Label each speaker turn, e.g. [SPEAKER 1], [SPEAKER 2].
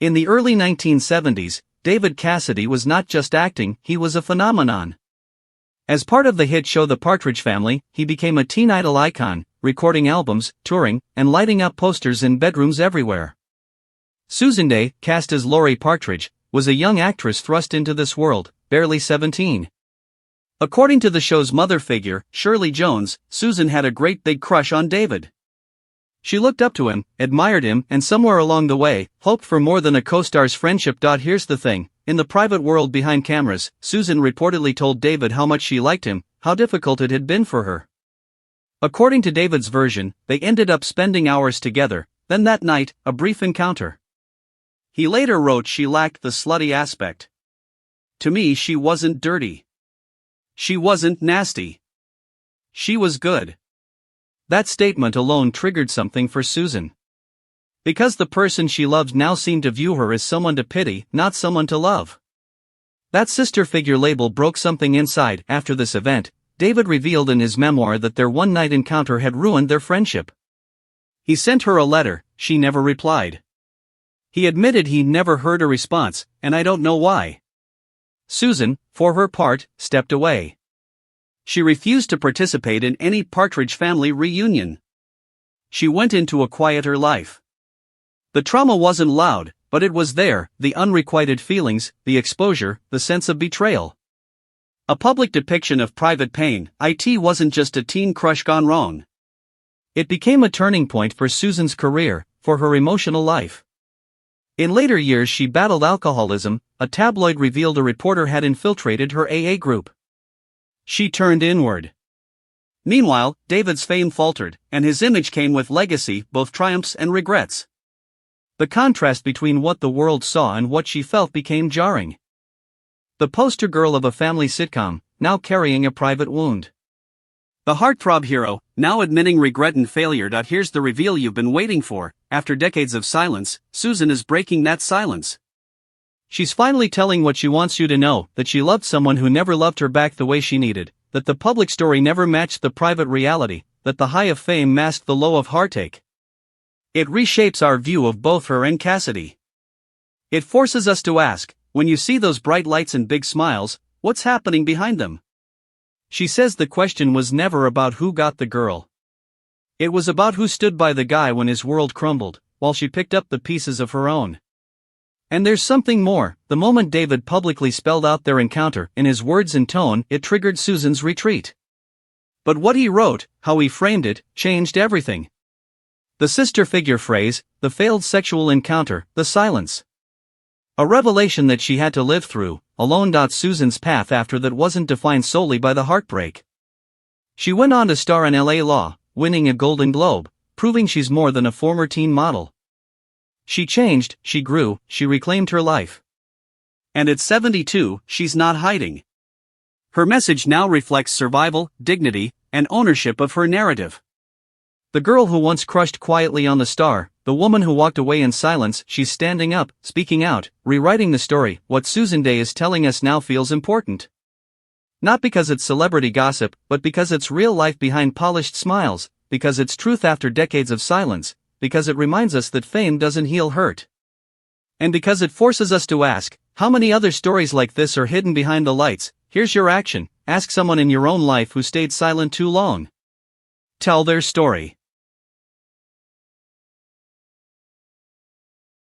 [SPEAKER 1] In the early 1970s, David Cassidy was not just acting, he was a phenomenon. As part of the hit show The Partridge Family, he became a teen idol icon, recording albums, touring, and lighting up posters in bedrooms everywhere. Susan Day, cast as Laurie Partridge, was a young actress thrust into this world, barely 17. According to the show's mother figure, Shirley Jones, Susan had a great big crush on David. She looked up to him, admired him, and somewhere along the way, hoped for more than a co-star's friendship. Here's the thing, in the private world behind cameras, Susan reportedly told David how much she liked him, how difficult it had been for her. According to David's version, they ended up spending hours together, then that night, a brief encounter. He later wrote she lacked the slutty aspect. To me, she wasn't dirty. She wasn't nasty. She was good. That statement alone triggered something for Susan. Because the person she loved now seemed to view her as someone to pity, not someone to love. That sister figure label broke something inside. After this event, David revealed in his memoir that their one-night encounter had ruined their friendship. He sent her a letter, she never replied. He admitted he never heard a response, and I don't know why. Susan, for her part, stepped away. She refused to participate in any Partridge Family reunion. She went into a quieter life. The trauma wasn't loud, but it was there, the unrequited feelings, the exposure, the sense of betrayal. A public depiction of private pain. It wasn't just a teen crush gone wrong. It became a turning point for Susan's career, for her emotional life. In later years she battled alcoholism. A tabloid revealed a reporter had infiltrated her AA group. She turned inward. Meanwhile, David's fame faltered, and his image came with legacy, both triumphs and regrets. The contrast between what the world saw and what she felt became jarring. The poster girl of a family sitcom, now carrying a private wound. The heartthrob hero, now admitting regret and failure. Here's the reveal you've been waiting for. After decades of silence, Susan is breaking that silence. She's finally telling what she wants you to know, that she loved someone who never loved her back the way she needed, that the public story never matched the private reality, that the high of fame masked the low of heartache. It reshapes our view of both her and Cassidy. It forces us to ask, when you see those bright lights and big smiles, what's happening behind them? She says the question was never about who got the girl. It was about who stood by the guy when his world crumbled, while she picked up the pieces of her own. And there's something more. The moment David publicly spelled out their encounter, in his words and tone, it triggered Susan's retreat. But what he wrote, how he framed it, changed everything. The sister figure phrase, the failed sexual encounter, the silence. A revelation that she had to live through, alone. Susan's path after that wasn't defined solely by the heartbreak. She went on to star in LA Law, winning a Golden Globe, proving she's more than a former teen model. She changed, she grew, she reclaimed her life. And at 72, she's not hiding. Her message now reflects survival, dignity, and ownership of her narrative. The girl who once crushed quietly on the star, the woman who walked away in silence, she's standing up, speaking out, rewriting the story. What Susan Day is telling us now feels important. Not because it's celebrity gossip, but because it's real life behind polished smiles, because it's truth after decades of silence, because it reminds us that fame doesn't heal hurt. And because it forces us to ask, how many other stories like this are hidden behind the lights? Here's your action: ask someone in your own life who stayed silent too long. Tell their story.